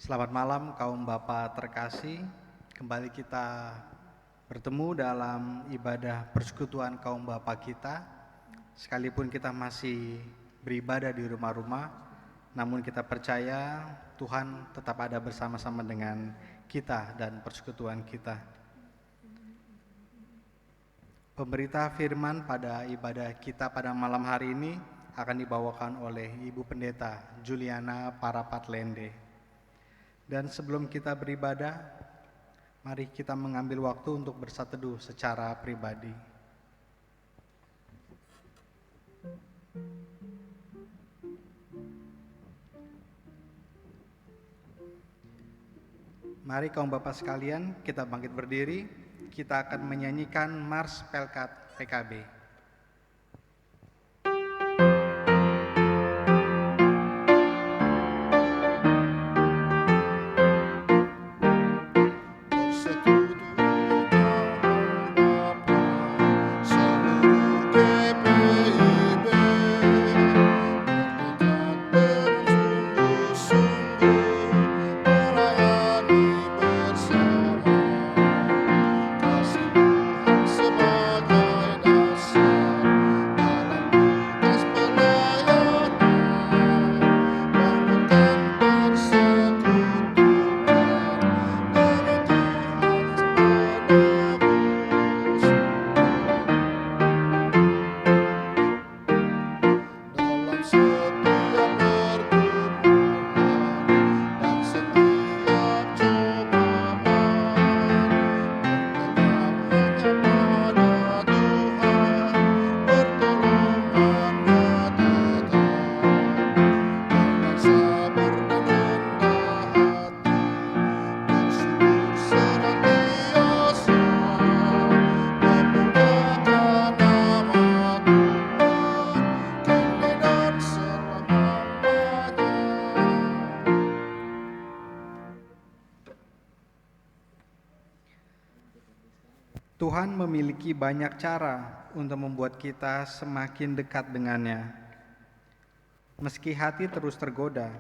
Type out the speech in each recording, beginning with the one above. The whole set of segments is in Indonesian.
Selamat malam kaum Bapa terkasih. Kembali kita bertemu dalam ibadah persekutuan kaum Bapa kita. Sekalipun kita masih beribadah di rumah-rumah, namun kita percaya Tuhan tetap ada bersama-sama dengan kita dan persekutuan kita. Pemberita firman pada ibadah kita pada malam hari ini akan dibawakan oleh Ibu Pendeta Juliana Parapatlende. Dan sebelum kita beribadah, mari kita mengambil waktu untuk bersatu teduh secara pribadi. Mari kaum Bapak sekalian, kita bangkit berdiri. Kita akan menyanyikan Mars Pelkat PKB. Tuhan memiliki banyak cara untuk membuat kita semakin dekat dengannya. Meski hati terus tergoda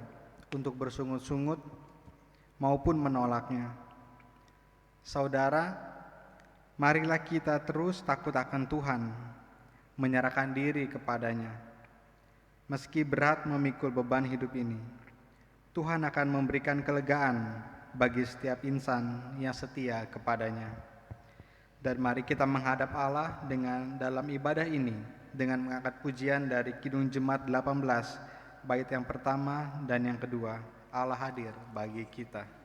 untuk bersungut-sungut maupun menolaknya. Saudara, marilah kita terus takut akan Tuhan, menyerahkan diri kepadanya. Meski berat memikul beban hidup ini, Tuhan akan memberikan kelegaan bagi setiap insan yang setia kepadanya. Dan mari kita menghadap Allah dalam ibadah ini dengan mengangkat pujian dari Kidung Jemaat 18, bait yang pertama dan yang kedua, Allah hadir bagi kita.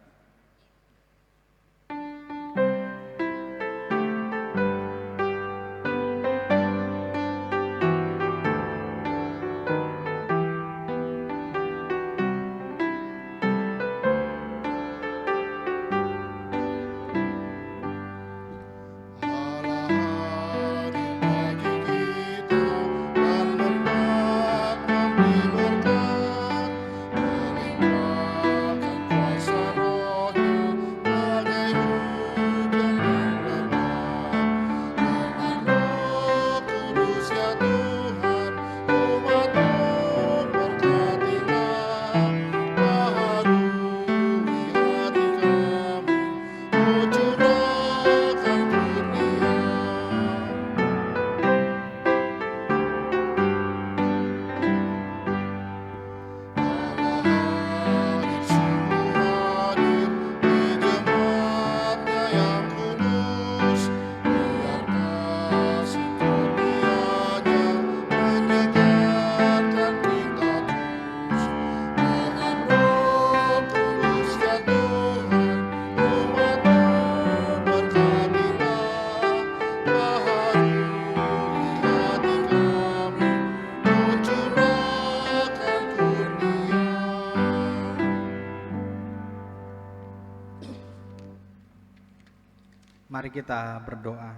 Mari kita berdoa.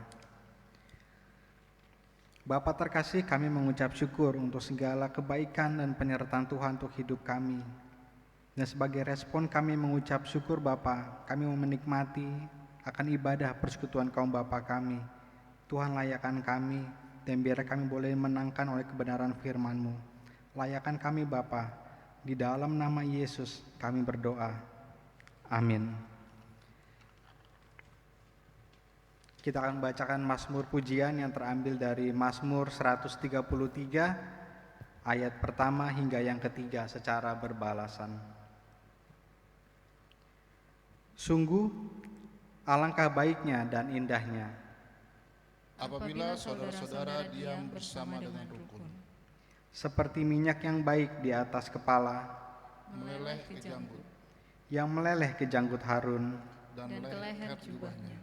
Bapa terkasih, kami mengucap syukur untuk segala kebaikan dan penyertaan Tuhan untuk hidup kami. Dan sebagai respon kami mengucap syukur Bapa, kami mau menikmati akan ibadah persekutuan kaum Bapa kami. Tuhan layakkan kami, dan biar kami boleh menangkan oleh kebenaran firman-Mu. Layakkan kami Bapa, di dalam nama Yesus kami berdoa. Amin. Kita akan bacakan Mazmur pujian yang terambil dari Mazmur 133 ayat pertama hingga yang ketiga secara berbalasan. Sungguh alangkah baiknya dan indahnya apabila saudara-saudara diam bersama dengan rukun, seperti minyak yang baik di atas kepala, meleleh ke janggut yang meleleh ke janggut Harun, dan ke leher jubahnya,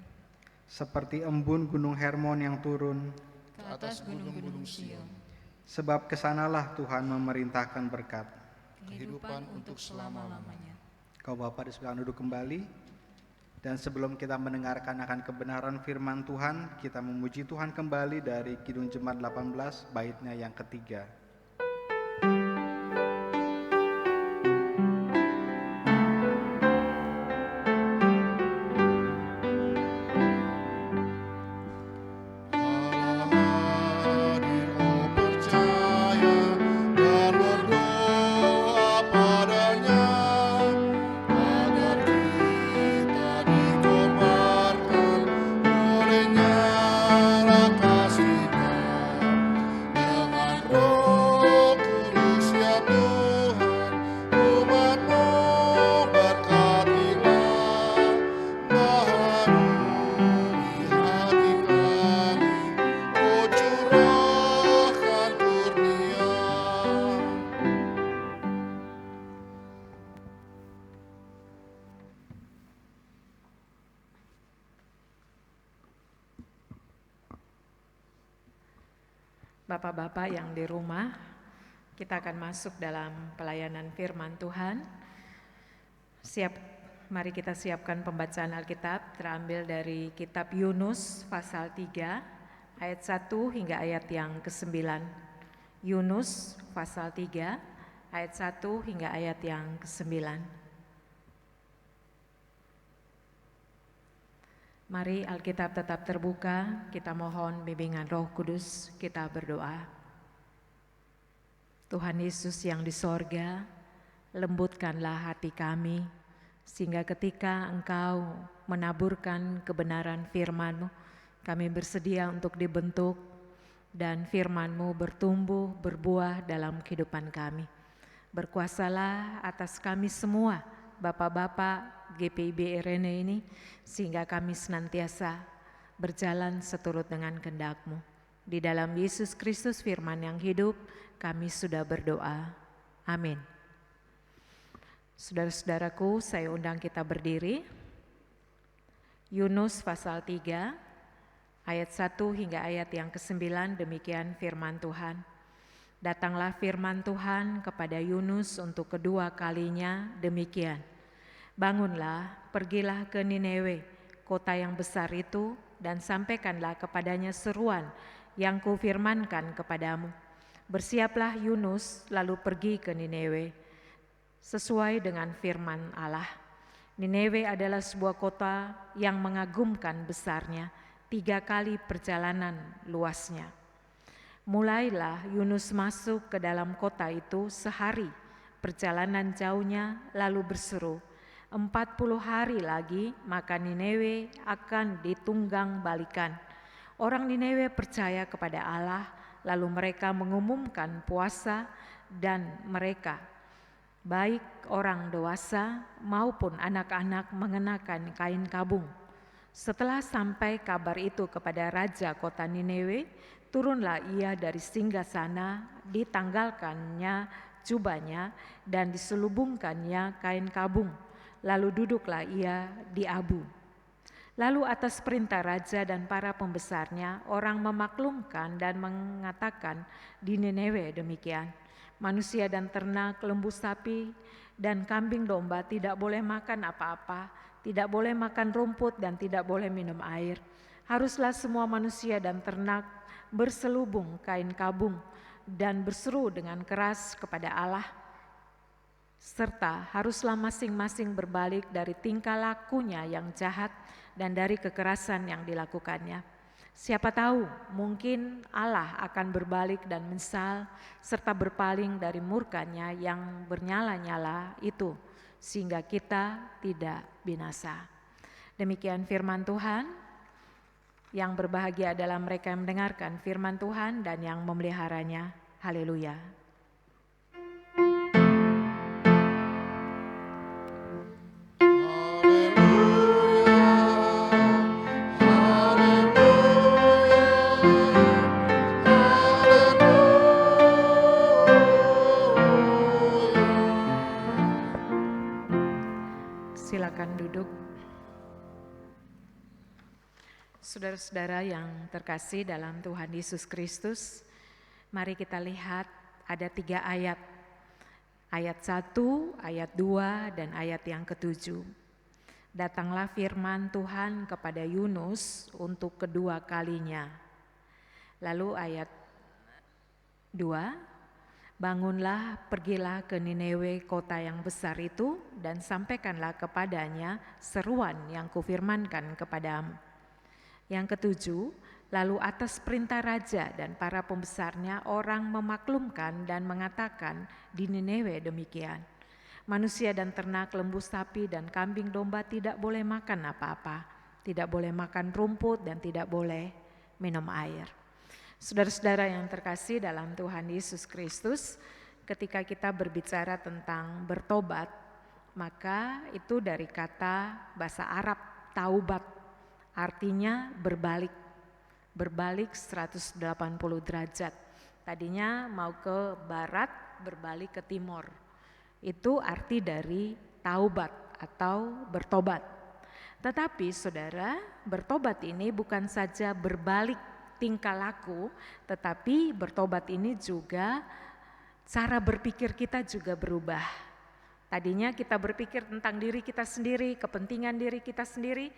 seperti embun gunung Hermon yang turun, ke atas gunung-gunung Sion, sebab kesanalah Tuhan memerintahkan berkat. kehidupan untuk selama-lamanya. Kau Bapa disilakan duduk kembali. Dan sebelum kita mendengarkan akan kebenaran firman Tuhan, kita memuji Tuhan kembali dari Kidung Jemaat 18 baitnya yang ketiga. Bapak-bapak yang di rumah, kita akan masuk dalam pelayanan firman Tuhan. Mari kita siapkan pembacaan Alkitab terambil dari kitab Yunus pasal 3 ayat 1 hingga ayat yang ke-9. Yunus pasal 3 ayat 1 hingga ayat yang ke-9. Mari Alkitab tetap terbuka, kita mohon bimbingan Roh Kudus, kita berdoa. Tuhan Yesus yang di sorga, lembutkanlah hati kami, sehingga ketika Engkau menaburkan kebenaran firman-Mu, kami bersedia untuk dibentuk dan firman-Mu bertumbuh, berbuah dalam kehidupan kami. Berkuasalah atas kami semua, Bapak-bapak GPIB Irene ini, sehingga kami senantiasa berjalan seturut dengan kehendak-Mu. Di dalam Yesus Kristus firman yang hidup, kami sudah berdoa. Amin. Saudara-saudaraku, saya undang kita berdiri. Yunus pasal 3, ayat 1 hingga ayat yang ke-9, demikian firman Tuhan. Datanglah firman Tuhan kepada Yunus untuk kedua kalinya demikian. Bangunlah, pergilah ke Nineve, kota yang besar itu, dan sampaikanlah kepadanya seruan yang kufirmankan kepadamu. Bersiaplah Yunus, lalu pergi ke Nineve, sesuai dengan firman Allah. Nineve adalah sebuah kota yang mengagumkan besarnya, 3 kali perjalanan luasnya. Mulailah Yunus masuk ke dalam kota itu sehari, perjalanan jauhnya, lalu berseru, 40 hari lagi maka Nineve akan ditunggang balikan. Orang Nineve percaya kepada Allah, lalu mereka mengumumkan puasa dan mereka, baik orang dewasa maupun anak-anak, mengenakan kain kabung. Setelah sampai kabar itu kepada raja kota Nineve, turunlah ia dari singgasana, ditanggalkannya jubahnya dan diselubungkannya kain kabung. Lalu duduklah ia di abu. Lalu atas perintah raja dan para pembesarnya, orang memaklumkan dan mengatakan di Nineve demikian. Manusia dan ternak, lembu sapi dan kambing domba tidak boleh makan apa-apa, tidak boleh makan rumput dan tidak boleh minum air. Haruslah semua manusia dan ternak berselubung kain kabung dan berseru dengan keras kepada Allah, serta haruslah masing-masing berbalik dari tingkah lakunya yang jahat dan dari kekerasan yang dilakukannya. Siapa tahu mungkin Allah akan berbalik dan menyesal serta berpaling dari murkanya yang bernyala-nyala itu, sehingga kita tidak binasa. Demikian firman Tuhan. Yang berbahagia adalah mereka yang mendengarkan firman Tuhan dan yang memeliharanya. Haleluya. Silakan duduk. Saudara-saudara yang terkasih dalam Tuhan Yesus Kristus, mari kita lihat ada 3 ayat. Ayat 1, ayat 2, dan ayat yang ke-7. Datanglah firman Tuhan kepada Yunus untuk kedua kalinya. Lalu ayat 2, bangunlah, pergilah ke Niniwe, kota yang besar itu, dan sampaikanlah kepadanya seruan yang kufirmankan kepadamu. Yang ke-7, lalu atas perintah raja dan para pembesarnya orang memaklumkan dan mengatakan di Niniwe demikian. Manusia dan ternak, lembu, sapi, dan kambing domba tidak boleh makan apa-apa, tidak boleh makan rumput, dan tidak boleh minum air. Saudara-saudara yang terkasih dalam Tuhan Yesus Kristus, ketika kita berbicara tentang bertobat, maka itu dari kata bahasa Arab taubat, artinya berbalik. Berbalik 180 derajat. Tadinya mau ke barat, berbalik ke timur. Itu arti dari taubat atau bertobat. Tetapi saudara, bertobat ini bukan saja berbalik tingkah laku, tetapi bertobat ini juga cara berpikir kita juga berubah. Tadinya kita berpikir tentang diri kita sendiri, kepentingan diri kita sendiri.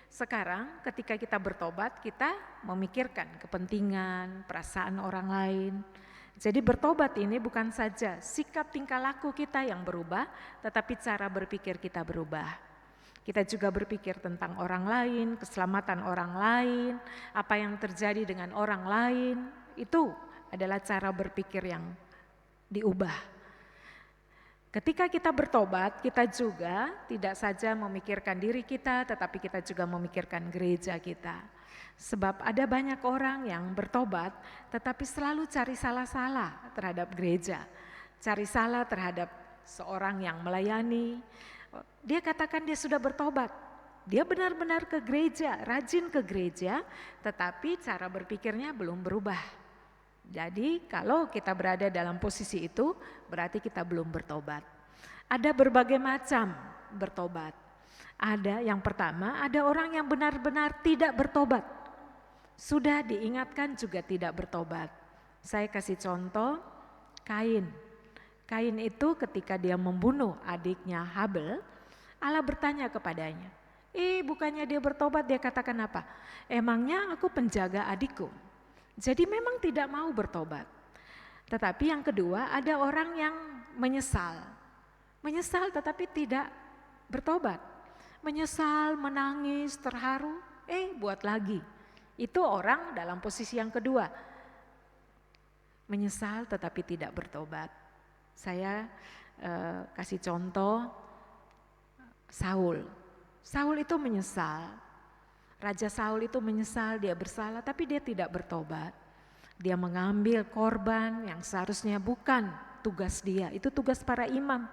Sekarang ketika kita bertobat, kita memikirkan kepentingan, perasaan orang lain. Jadi bertobat ini bukan saja sikap tingkah laku kita yang berubah, tetapi cara berpikir kita berubah. Kita juga berpikir tentang orang lain, keselamatan orang lain, apa yang terjadi dengan orang lain. Itu adalah cara berpikir yang diubah. Ketika kita bertobat, kita juga tidak saja memikirkan diri kita, tetapi kita juga memikirkan gereja kita. Sebab ada banyak orang yang bertobat, tetapi selalu cari salah-salah terhadap gereja. Cari salah terhadap seorang yang melayani. Dia katakan dia sudah bertobat. Dia benar-benar ke gereja, rajin ke gereja, tetapi cara berpikirnya belum berubah. Jadi kalau kita berada dalam posisi itu, berarti kita belum bertobat. Ada berbagai macam bertobat. Ada yang pertama, ada orang yang benar-benar tidak bertobat. Sudah diingatkan juga tidak bertobat. Saya kasih contoh, Kain. Kain itu ketika dia membunuh adiknya Habel, Allah bertanya kepadanya, bukannya dia bertobat, dia katakan apa? Emangnya aku penjaga adikku? Jadi memang tidak mau bertobat. Tetapi yang kedua, ada orang yang menyesal. Menyesal tetapi tidak bertobat. Menyesal, menangis, terharu, buat lagi. Itu orang dalam posisi yang kedua. Menyesal tetapi tidak bertobat. Saya kasih contoh Saul. Saul itu menyesal. Raja Saul itu menyesal, dia bersalah tapi dia tidak bertobat. Dia mengambil korban yang seharusnya bukan tugas dia, itu tugas para imam.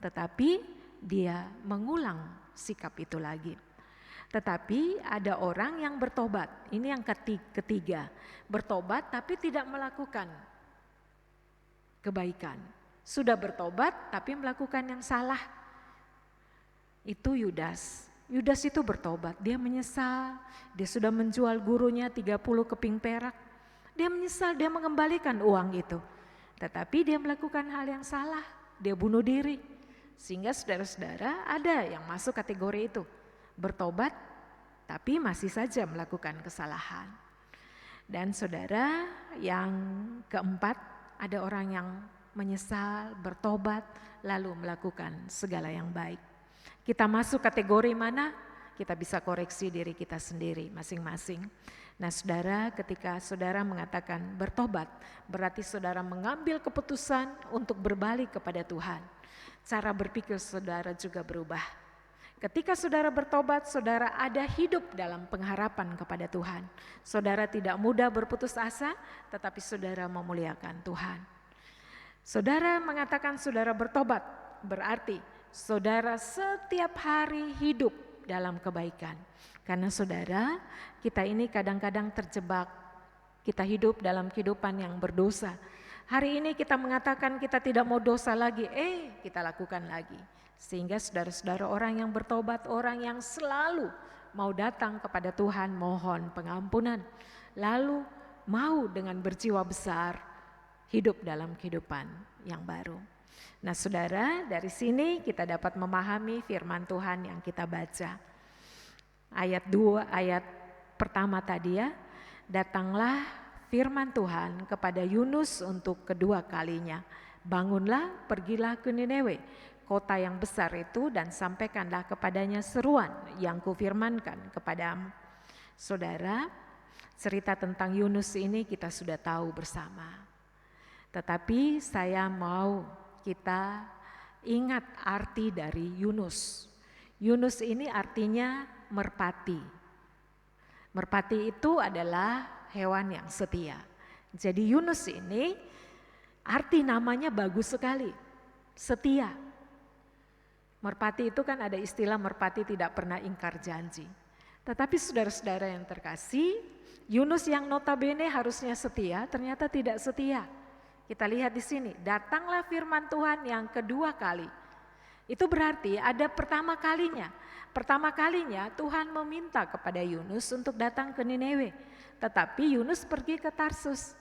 Tetapi dia mengulang sikap itu lagi. Tetapi ada orang yang bertobat, ini yang ketiga. Bertobat tapi tidak melakukan kebaikan. Sudah bertobat tapi melakukan yang salah. Itu Yudas. Yudas itu bertobat, dia menyesal, dia sudah menjual gurunya 30 keping perak. Dia menyesal, dia mengembalikan uang itu. Tetapi dia melakukan hal yang salah, dia bunuh diri. Sehingga saudara-saudara ada yang masuk kategori itu. Bertobat tapi masih saja melakukan kesalahan. Dan saudara yang keempat, ada orang yang menyesal, bertobat, lalu melakukan segala yang baik. Kita masuk kategori mana? Kita bisa koreksi diri kita sendiri masing-masing. Nah saudara, ketika saudara mengatakan bertobat, berarti saudara mengambil keputusan untuk berbalik kepada Tuhan. cara berpikir saudara juga berubah. Ketika saudara bertobat, saudara ada hidup dalam pengharapan kepada Tuhan. Saudara tidak mudah berputus asa, tetapi saudara memuliakan Tuhan. Saudara mengatakan saudara bertobat, berarti saudara setiap hari hidup dalam kebaikan. Karena saudara, kita ini kadang-kadang terjebak, kita hidup dalam kehidupan yang berdosa. Hari ini kita mengatakan kita tidak mau dosa lagi, kita lakukan lagi. Sehingga saudara-saudara orang yang bertobat, orang yang selalu mau datang kepada Tuhan mohon pengampunan. Lalu mau dengan berjiwa besar hidup dalam kehidupan yang baru. Nah saudara, dari sini kita dapat memahami firman Tuhan yang kita baca. Ayat pertama tadi ya, datanglah firman Tuhan kepada Yunus untuk kedua kalinya. Bangunlah, pergilah ke Niniwe, kota yang besar itu, dan sampaikanlah kepadanya seruan yang kufirmankan kepadamu. Saudara, cerita tentang Yunus ini kita sudah tahu bersama. Tetapi saya mau kita ingat arti dari Yunus. Yunus ini artinya merpati. Merpati itu adalah hewan yang setia. Jadi Yunus ini arti namanya bagus sekali, setia. Merpati itu kan ada istilah merpati tidak pernah ingkar janji. Tetapi saudara-saudara yang terkasih, Yunus yang notabene harusnya setia, ternyata tidak setia. Kita lihat di sini, datanglah firman Tuhan yang kedua kali. Itu berarti ada pertama kalinya. Pertama kalinya Tuhan meminta kepada Yunus untuk datang ke Niniwe. Tetapi Yunus pergi ke Tarsus.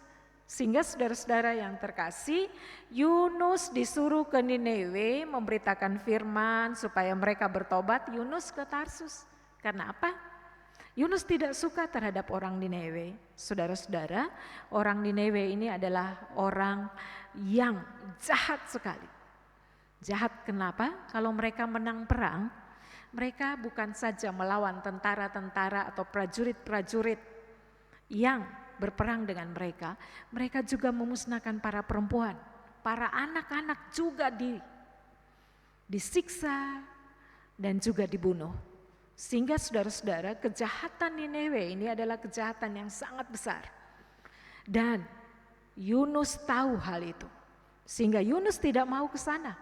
Sehingga saudara-saudara yang terkasih, Yunus disuruh ke Niniwe memberitakan firman supaya mereka bertobat. Yunus ke Tarsus. Karena apa? Yunus tidak suka terhadap orang Niniwe. Saudara-saudara, orang Niniwe ini adalah orang yang jahat sekali. Jahat kenapa? Kalau mereka menang perang, mereka bukan saja melawan tentara-tentara atau prajurit-prajurit yang berperang dengan mereka, mereka juga memusnahkan para perempuan, para anak-anak juga disiksa dan juga dibunuh. Sehingga saudara-saudara, kejahatan Niniwe ini adalah kejahatan yang sangat besar. Dan Yunus tahu hal itu. Sehingga Yunus tidak mau ke sana.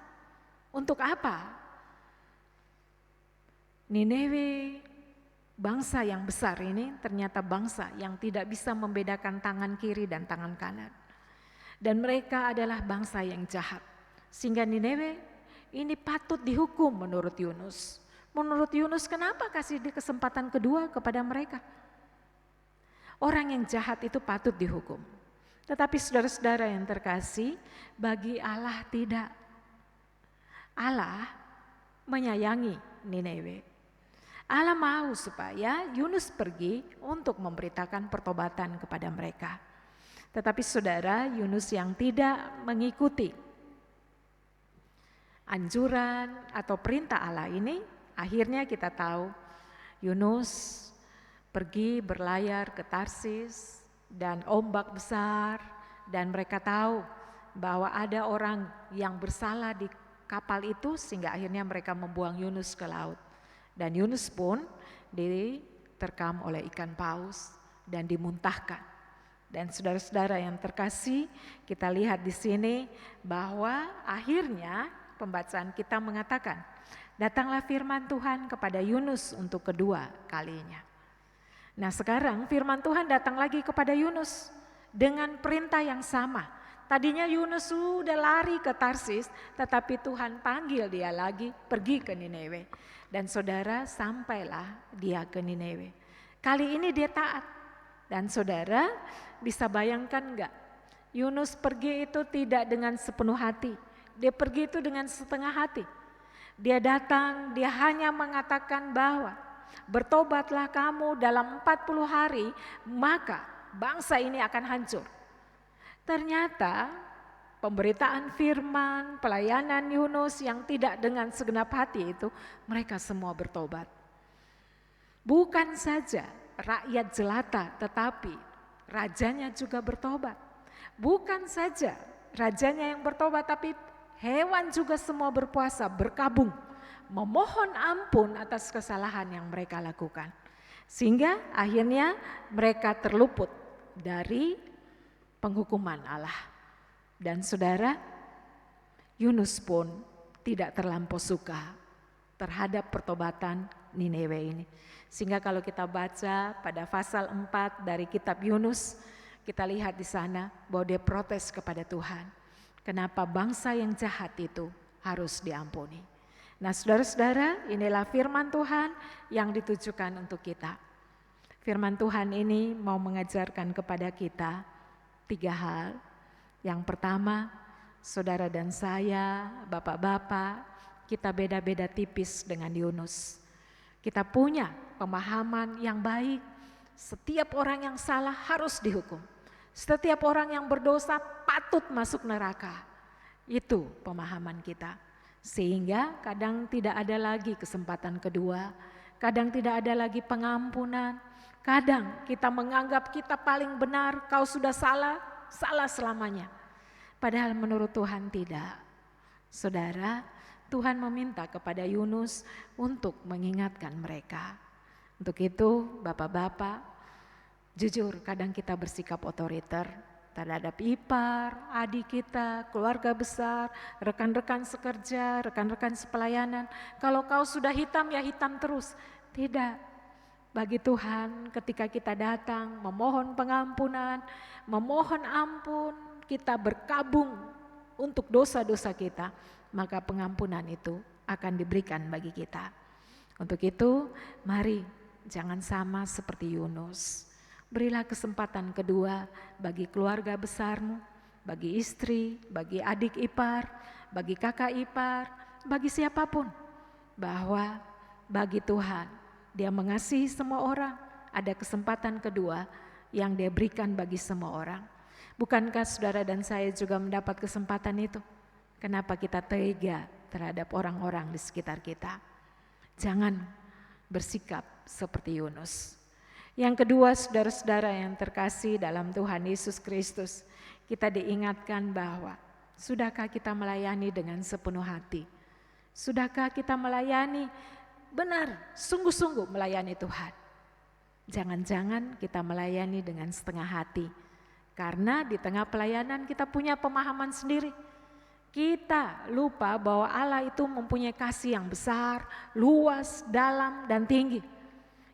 Untuk apa? Niniwe, bangsa yang besar ini ternyata bangsa yang tidak bisa membedakan tangan kiri dan tangan kanan. Dan mereka adalah bangsa yang jahat. Sehingga Niniwe ini patut dihukum menurut Yunus. Menurut Yunus, kenapa kasih di kesempatan kedua kepada mereka? Orang yang jahat itu patut dihukum. Tetapi saudara-saudara yang terkasih, bagi Allah tidak. Allah menyayangi Niniwe. Allah mau supaya Yunus pergi untuk memberitakan pertobatan kepada mereka. Tetapi saudara, Yunus yang tidak mengikuti anjuran atau perintah Allah ini, akhirnya kita tahu Yunus pergi berlayar ke Tarsis dan ombak besar, dan mereka tahu bahwa ada orang yang bersalah di kapal itu sehingga akhirnya mereka membuang Yunus ke laut. Dan Yunus pun diterkam oleh ikan paus dan dimuntahkan. Dan saudara-saudara yang terkasih, kita lihat di sini bahwa akhirnya pembacaan kita mengatakan, datanglah firman Tuhan kepada Yunus untuk kedua kalinya. Nah sekarang firman Tuhan datang lagi kepada Yunus dengan perintah yang sama. Tadinya Yunus sudah lari ke Tarsis, tetapi Tuhan panggil dia lagi pergi ke Niniwe. Dan saudara, sampailah dia ke Niniwe. Kali ini dia taat. Dan saudara bisa bayangkan enggak? Yunus pergi itu tidak dengan sepenuh hati. Dia pergi itu dengan setengah hati. Dia datang, dia hanya mengatakan bahwa bertobatlah kamu dalam 40 hari, maka bangsa ini akan hancur. Ternyata pemberitaan firman, pelayanan Yunus yang tidak dengan segenap hati itu, mereka semua bertobat. Bukan saja rakyat jelata, tetapi rajanya juga bertobat. Bukan saja rajanya yang bertobat, tapi hewan juga semua berpuasa, berkabung, memohon ampun atas kesalahan yang mereka lakukan. Sehingga akhirnya mereka terluput dari penghukuman Allah. Dan saudara, Yunus pun tidak terlampau suka terhadap pertobatan Nineve ini. Sehingga kalau kita baca pada pasal 4 dari kitab Yunus, kita lihat di sana bahwa dia protes kepada Tuhan. Kenapa bangsa yang jahat itu harus diampuni. Nah saudara-saudara, inilah firman Tuhan yang ditujukan untuk kita. Firman Tuhan ini mau mengajarkan kepada kita 3 hal. Yang pertama, saudara dan saya, bapak-bapak, kita beda-beda tipis dengan Yunus. Kita punya pemahaman yang baik, setiap orang yang salah harus dihukum. Setiap orang yang berdosa patut masuk neraka. Itu pemahaman kita. Sehingga kadang tidak ada lagi kesempatan kedua, kadang tidak ada lagi pengampunan, kadang kita menganggap kita paling benar, kau sudah salah, salah selamanya. Padahal menurut Tuhan tidak. Saudara, Tuhan meminta kepada Yunus untuk mengingatkan mereka. Untuk itu bapak-bapak, jujur kadang kita bersikap otoriter terhadap ipar, adik kita, keluarga besar, rekan-rekan sekerja, rekan-rekan sepelayanan. Kalau kau sudah hitam ya hitam terus. Tidak. Bagi Tuhan ketika kita datang memohon pengampunan, memohon ampun, kita berkabung untuk dosa-dosa kita, maka pengampunan itu akan diberikan bagi kita. Untuk itu, mari jangan sama seperti Yunus. Berilah kesempatan kedua bagi keluarga besarmu, bagi istri, bagi adik ipar, bagi kakak ipar, bagi siapapun. Bahwa bagi Tuhan, Dia mengasihi semua orang, ada kesempatan kedua yang Dia berikan bagi semua orang. Bukankah saudara dan saya juga mendapat kesempatan itu? Kenapa kita tega terhadap orang-orang di sekitar kita? Jangan bersikap seperti Yunus. Yang kedua, saudara-saudara yang terkasih dalam Tuhan Yesus Kristus, kita diingatkan bahwa sudahkah kita melayani dengan sepenuh hati? Sudahkah kita melayani benar, sungguh-sungguh melayani Tuhan? Jangan-jangan kita melayani dengan setengah hati, karena di tengah pelayanan kita punya pemahaman sendiri. Kita lupa bahwa Allah itu mempunyai kasih yang besar, luas, dalam, dan tinggi.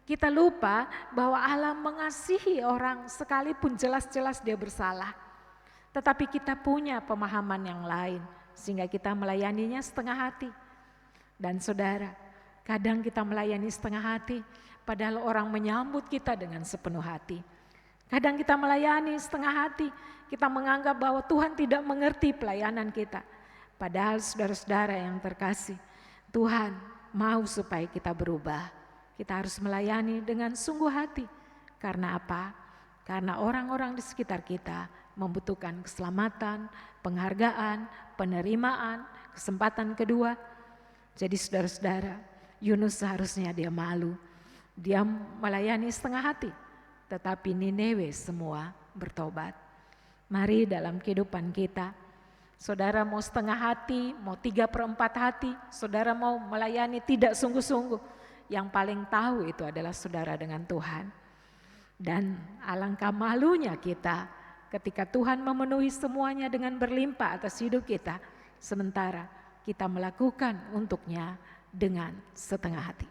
Kita lupa bahwa Allah mengasihi orang sekalipun jelas-jelas dia bersalah. Tetapi kita punya pemahaman yang lain, sehingga kita melayaninya setengah hati. Dan saudara, kadang kita melayani setengah hati, padahal orang menyambut kita dengan sepenuh hati. Kadang kita melayani setengah hati, kita menganggap bahwa Tuhan tidak mengerti pelayanan kita. Padahal saudara-saudara yang terkasih, Tuhan mau supaya kita berubah. Kita harus melayani dengan sungguh hati. Karena apa? Karena orang-orang di sekitar kita membutuhkan keselamatan, penghargaan, penerimaan, kesempatan kedua. Jadi saudara-saudara, Yunus seharusnya dia malu. Dia melayani setengah hati. Tetapi Nineve semua bertobat. Mari dalam kehidupan kita, saudara mau setengah hati, mau 3/4 hati, saudara mau melayani tidak sungguh-sungguh, yang paling tahu itu adalah saudara dengan Tuhan. Dan alangkah malunya kita ketika Tuhan memenuhi semuanya dengan berlimpah atas hidup kita, sementara kita melakukan untuknya dengan setengah hati.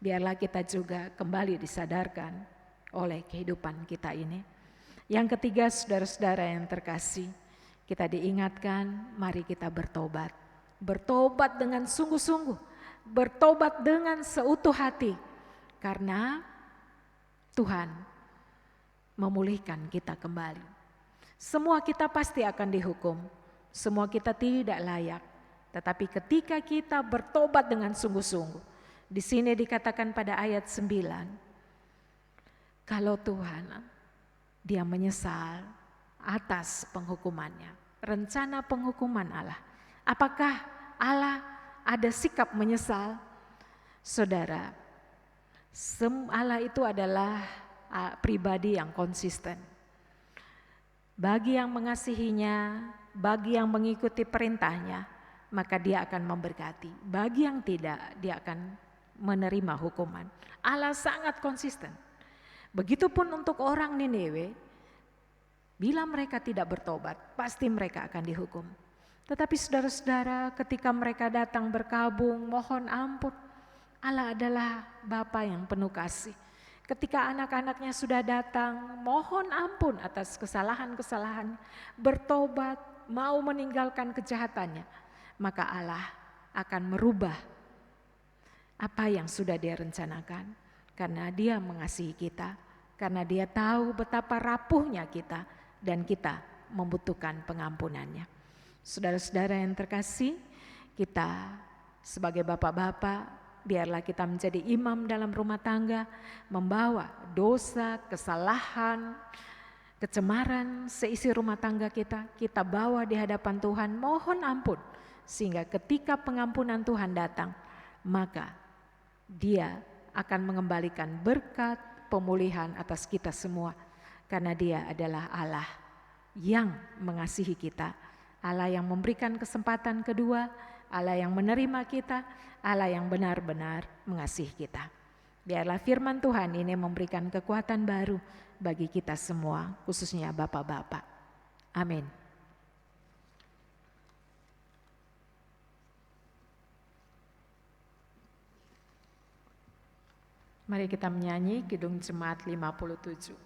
Biarlah kita juga kembali disadarkan oleh kehidupan kita ini. Yang ketiga, saudara-saudara yang terkasih, kita diingatkan mari kita bertobat. Bertobat dengan sungguh-sungguh, bertobat dengan seutuh hati. Karena Tuhan memulihkan kita kembali. Semua kita pasti akan dihukum, semua kita tidak layak. Tetapi ketika kita bertobat dengan sungguh-sungguh, di sini dikatakan pada ayat 9, kalau Tuhan dia menyesal atas penghukumannya, rencana penghukuman Allah. Apakah Allah ada sikap menyesal? Saudara, Allah itu adalah pribadi yang konsisten. Bagi yang mengasihinya, bagi yang mengikuti perintahnya, maka dia akan memberkati. Bagi yang tidak, dia akan menerima hukuman. Allah sangat konsisten. Begitupun untuk orang Niniwe, bila mereka tidak bertobat, pasti mereka akan dihukum. Tetapi saudara-saudara, ketika mereka datang berkabung, mohon ampun, Allah adalah Bapa yang penuh kasih. Ketika anak-anaknya sudah datang, mohon ampun atas kesalahan-kesalahan, bertobat, mau meninggalkan kejahatannya, maka Allah akan merubah apa yang sudah Dia rencanakan. Karena Dia mengasihi kita, karena Dia tahu betapa rapuhnya kita dan kita membutuhkan pengampunannya. Saudara-saudara yang terkasih, kita sebagai bapak-bapak, biarlah kita menjadi imam dalam rumah tangga, membawa dosa, kesalahan, kecemaran seisi rumah tangga kita bawa di hadapan Tuhan, mohon ampun. Sehingga ketika pengampunan Tuhan datang, maka Dia akan mengembalikan berkat pemulihan atas kita semua. Karena Dia adalah Allah yang mengasihi kita, Allah yang memberikan kesempatan kedua, Allah yang menerima kita, Allah yang benar-benar mengasihi kita. Biarlah firman Tuhan ini memberikan kekuatan baru bagi kita semua, khususnya bapak-bapak. Amin. Mari kita menyanyi Kidung Jemaat 57.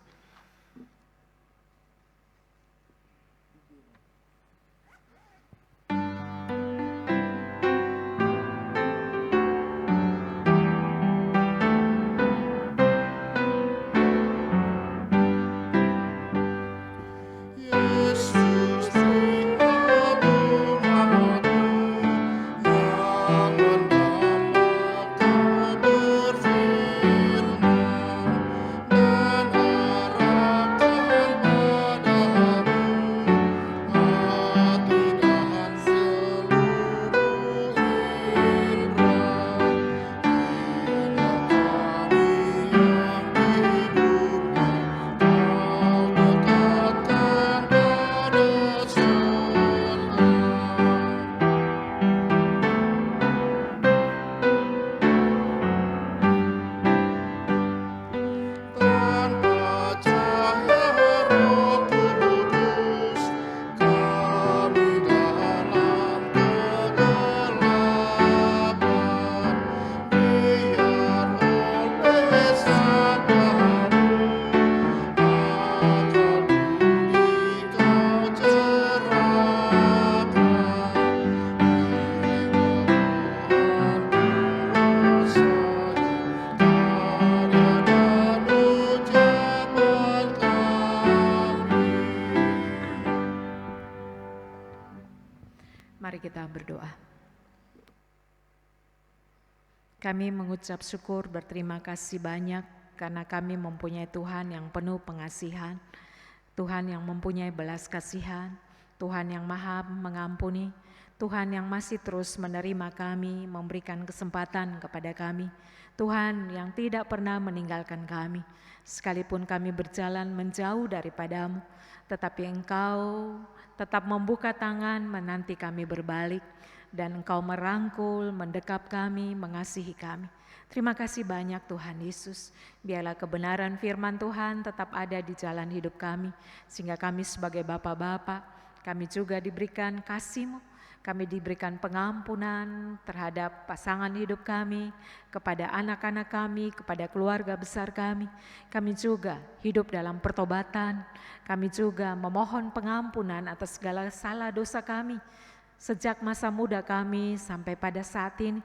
Mari kita berdoa. Kami mengucap syukur, berterima kasih banyak karena kami mempunyai Tuhan yang penuh pengasihan, Tuhan yang mempunyai belas kasihan, Tuhan yang maha mengampuni, Tuhan yang masih terus menerima kami, memberikan kesempatan kepada kami, Tuhan yang tidak pernah meninggalkan kami, sekalipun kami berjalan menjauh daripadamu, tetapi Engkau tetap membuka tangan menanti kami berbalik, dan Engkau merangkul, mendekap kami, mengasihi kami. Terima kasih banyak Tuhan Yesus. Biarlah kebenaran firman Tuhan tetap ada di jalan hidup kami, sehingga kami sebagai bapak-bapak, kami juga diberikan kasih-Mu, kami diberikan pengampunan terhadap pasangan hidup kami, kepada anak-anak kami, kepada keluarga besar kami. Kami juga hidup dalam pertobatan, kami juga memohon pengampunan atas segala salah dosa kami, sejak masa muda kami sampai pada saat ini.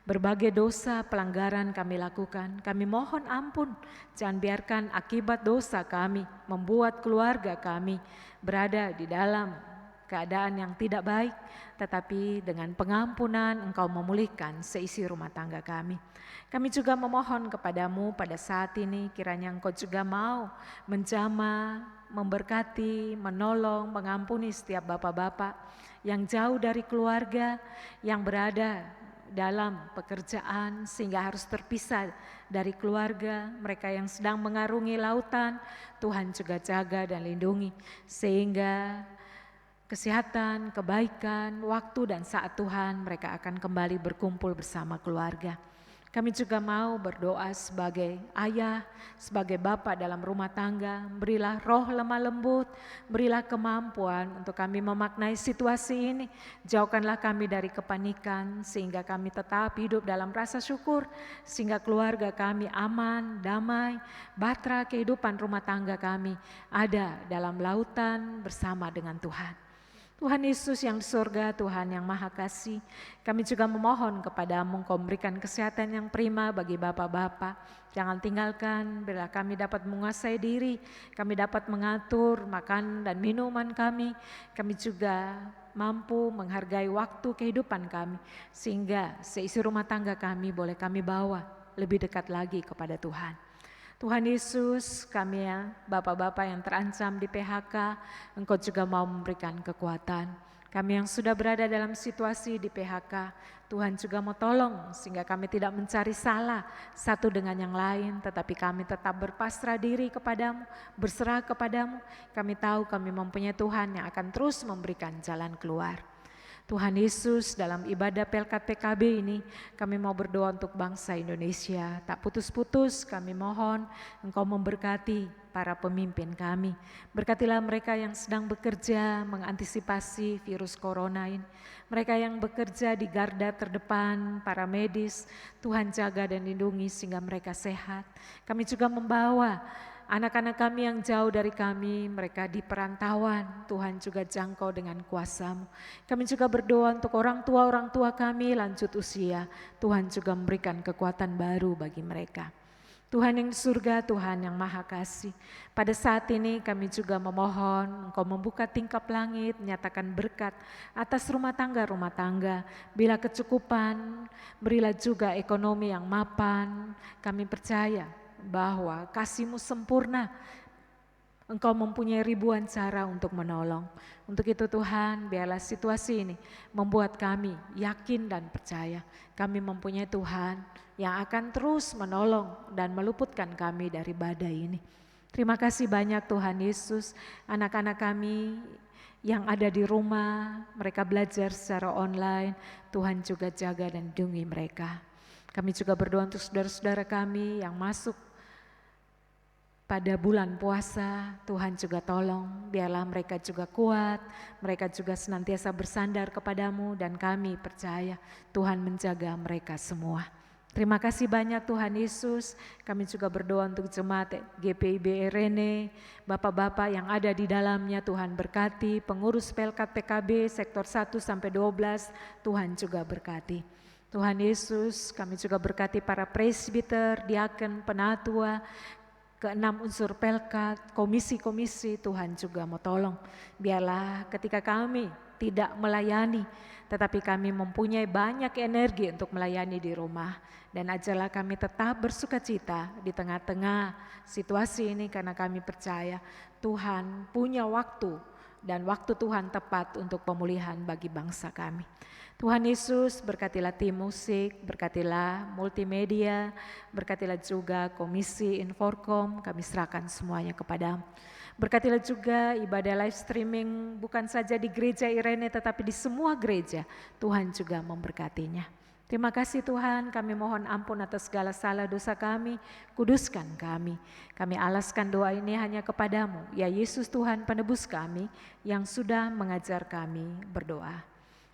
Berbagai dosa pelanggaran kami lakukan, kami mohon ampun. Jangan biarkan akibat dosa kami membuat keluarga kami berada di dalam keadaan yang tidak baik, tetapi dengan pengampunan Engkau memulihkan seisi rumah tangga kami. Kami juga memohon kepadamu pada saat ini, kiranya Engkau juga mau menjamah, memberkati, menolong, mengampuni setiap bapak-bapak yang jauh dari keluarga, yang berada dalam pekerjaan sehingga harus terpisah dari keluarga, mereka yang sedang mengarungi lautan. Tuhan juga jaga dan lindungi, sehingga kesehatan, kebaikan, waktu dan saat Tuhan mereka akan kembali berkumpul bersama keluarga. Kami juga mau berdoa sebagai ayah, sebagai bapak dalam rumah tangga, berilah roh lemah lembut, berilah kemampuan untuk kami memaknai situasi ini. Jauhkanlah kami dari kepanikan sehingga kami tetap hidup dalam rasa syukur, sehingga keluarga kami aman, damai, bahtera kehidupan rumah tangga kami ada dalam lautan bersama dengan Tuhan. Tuhan Yesus yang di surga, Tuhan yang Maha Kasih, kami juga memohon kepadamu Engkau memberikan kesehatan yang prima bagi bapak-bapak. Jangan tinggalkan, bila kami dapat menguasai diri, kami dapat mengatur makan dan minuman kami juga mampu menghargai waktu kehidupan kami, sehingga seisi rumah tangga kami boleh kami bawa lebih dekat lagi kepada Tuhan. Tuhan Yesus, kami ya bapak-bapak yang terancam di PHK, Engkau juga mau memberikan kekuatan. Kami yang sudah berada dalam situasi di PHK, Tuhan juga mau tolong sehingga kami tidak mencari salah satu dengan yang lain, tetapi kami tetap berpasrah diri kepadamu, berserah kepadamu. Kami tahu kami mempunyai Tuhan yang akan terus memberikan jalan keluar. Tuhan Yesus, dalam ibadah Pelkat PKB ini kami mau berdoa untuk bangsa Indonesia. Tak putus-putus kami mohon Engkau memberkati para pemimpin kami. Berkatilah mereka yang sedang bekerja mengantisipasi virus corona ini. Mereka yang bekerja di garda terdepan, para medis, Tuhan jaga dan lindungi sehingga mereka sehat. Kami juga membawa anak-anak kami yang jauh dari kami, mereka di perantauan, Tuhan juga jangkau dengan kuasa-Mu. Kami juga berdoa untuk orang tua kami lanjut usia, Tuhan juga memberikan kekuatan baru bagi mereka. Tuhan yang di surga, Tuhan yang Maha Kasih, pada saat ini kami juga memohon Engkau membuka tingkap langit, menyatakan berkat atas rumah tangga, bila kecukupan, berilah juga ekonomi yang mapan. Kami percaya bahwa kasih-Mu sempurna, Engkau mempunyai ribuan cara untuk menolong. Untuk itu Tuhan, biarlah situasi ini membuat kami yakin dan percaya kami mempunyai Tuhan yang akan terus menolong dan meluputkan kami dari badai ini. Terima kasih banyak Tuhan Yesus, anak-anak kami yang ada di rumah, mereka belajar secara online, Tuhan juga jaga dan lindungi mereka. Kami juga berdoa untuk saudara-saudara kami yang masuk pada bulan puasa, Tuhan juga tolong, biarlah mereka juga kuat, mereka juga senantiasa bersandar kepadamu dan kami percaya Tuhan menjaga mereka semua. Terima kasih banyak Tuhan Yesus, kami juga berdoa untuk jemaat GPIB Rene, bapak-bapak yang ada di dalamnya Tuhan berkati, pengurus Pelkat PKB sektor 1 sampai 12, Tuhan juga berkati. Tuhan Yesus, kami juga berkati para presbiter, diaken, penatua, keenam unsur Pelkat, komisi-komisi, Tuhan juga mau tolong. Biarlah ketika kami tidak melayani, tetapi kami mempunyai banyak energi untuk melayani di rumah. Dan ajarlah kami tetap bersukacita di tengah-tengah situasi ini karena kami percaya Tuhan punya waktu dan waktu Tuhan tepat untuk pemulihan bagi bangsa kami. Tuhan Yesus, berkatilah tim musik, berkatilah multimedia, berkatilah juga komisi Inforkom, kami serahkan semuanya kepadamu. Berkatilah juga ibadah live streaming bukan saja di gereja Irene tetapi di semua gereja, Tuhan juga memberkatinya. Terima kasih Tuhan, kami mohon ampun atas segala salah dosa kami, kuduskan kami. Kami alaskan doa ini hanya kepadamu, ya Yesus Tuhan penebus kami yang sudah mengajar kami berdoa.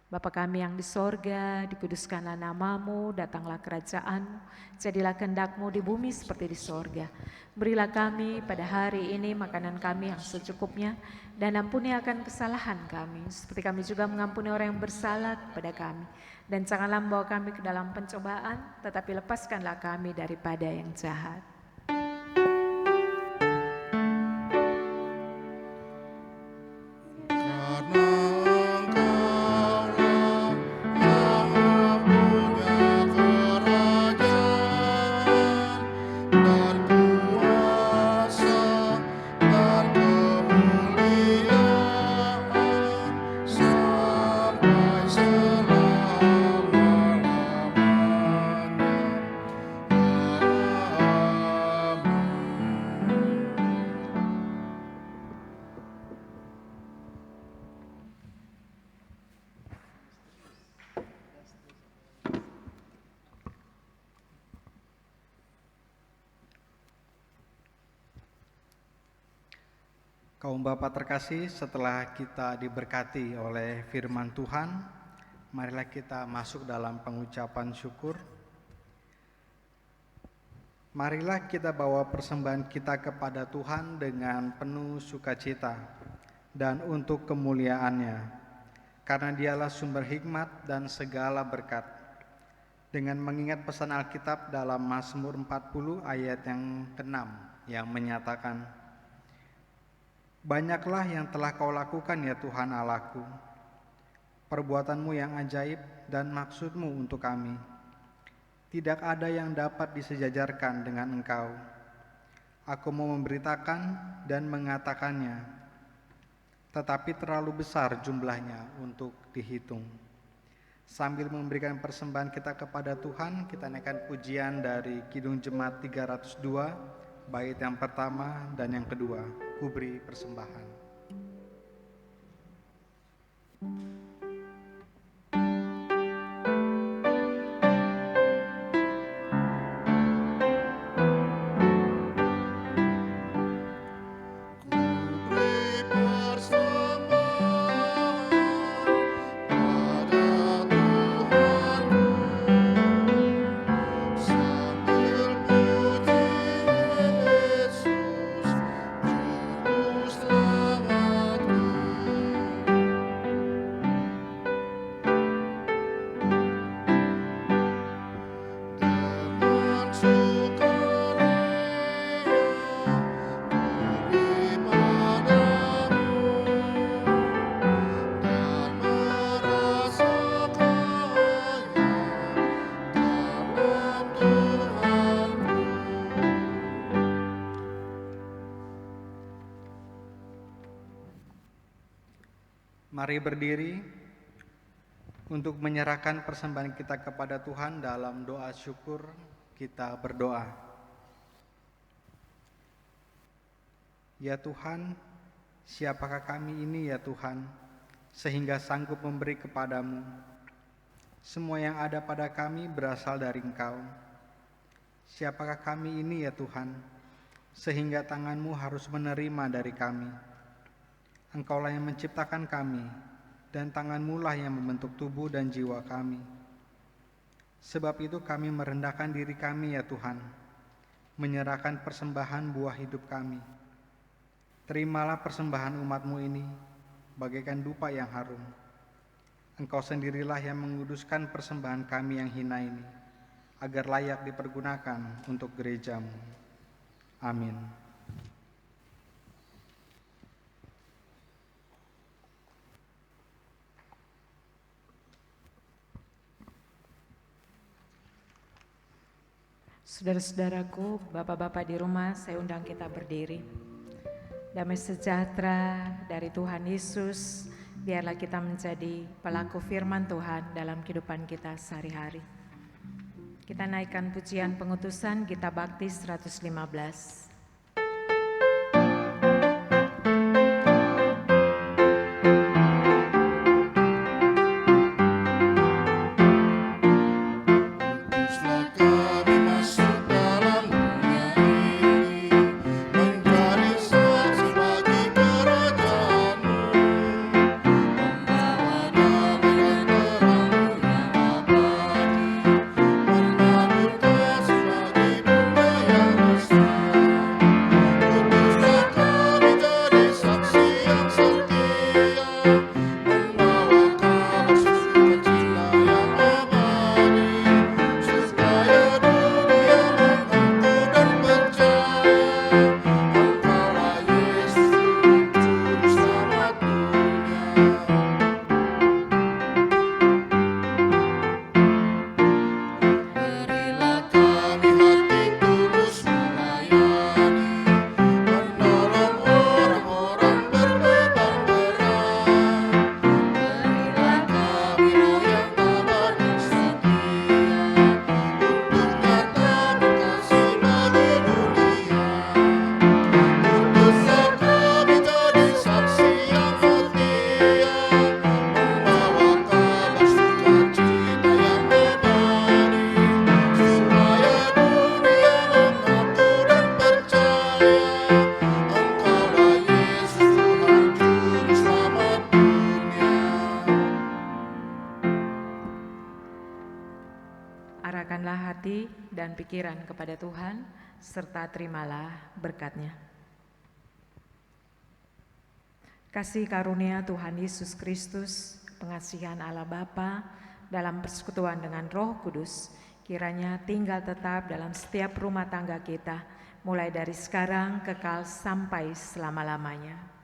Bapa kami yang di sorga, dikuduskanlah namamu, datanglah kerajaan-Mu, jadilah kehendak-Mu di bumi seperti di sorga. Berilah kami pada hari ini makanan kami yang secukupnya, dan ampuni akan kesalahan kami, seperti kami juga mengampuni orang yang bersalah kepada kami. Dan janganlah membawa kami ke dalam pencobaan, tetapi lepaskanlah kami daripada yang jahat. Kaum Bapa terkasih, setelah kita diberkati oleh firman Tuhan, marilah kita masuk dalam pengucapan syukur. Marilah kita bawa persembahan kita kepada Tuhan dengan penuh sukacita dan untuk kemuliaan-Nya, karena Dialah sumber hikmat dan segala berkat. Dengan mengingat pesan Alkitab dalam Mazmur 40 ayat yang ke-6 yang menyatakan, "Banyaklah yang telah Kau lakukan ya Tuhan Allahku, perbuatanmu yang ajaib dan maksud-Mu untuk kami. Tidak ada yang dapat disejajarkan dengan Engkau. Aku mau memberitakan dan mengatakannya, tetapi terlalu besar jumlahnya untuk dihitung." Sambil memberikan persembahan kita kepada Tuhan, kita naikkan pujian dari Kidung Jemaat 302, bait yang pertama dan yang kedua, "Ku beri persembahan." Mari berdiri untuk menyerahkan persembahan kita kepada Tuhan. Dalam doa syukur kita berdoa. Ya Tuhan, siapakah kami ini ya Tuhan, sehingga sanggup memberi kepadamu? Semua yang ada pada kami berasal dari Engkau. Siapakah kami ini ya Tuhan, sehingga tangan-Mu harus menerima dari kami? Engkaulah yang menciptakan kami, dan tangan-Mu lah yang membentuk tubuh dan jiwa kami. Sebab itu kami merendahkan diri kami ya Tuhan, menyerahkan persembahan buah hidup kami. Terimalah persembahan umat-Mu ini, bagaikan dupa yang harum. Engkau sendirilah yang menguduskan persembahan kami yang hina ini, agar layak dipergunakan untuk gereja-Mu. Amin. Saudara-saudaraku, bapak-bapak di rumah, saya undang kita berdiri. Damai sejahtera dari Tuhan Yesus, biarlah kita menjadi pelaku firman Tuhan dalam kehidupan kita sehari-hari. Kita naikkan pujian pengutusan Gita Bakti 115. Sebagai budaya rasa dan pikiran kepada Tuhan, serta terimalah berkat-Nya. Kasih karunia Tuhan Yesus Kristus, pengasihan Allah Bapa, dalam persekutuan dengan Roh Kudus, kiranya tinggal tetap dalam setiap rumah tangga kita, mulai dari sekarang kekal sampai selama-lamanya.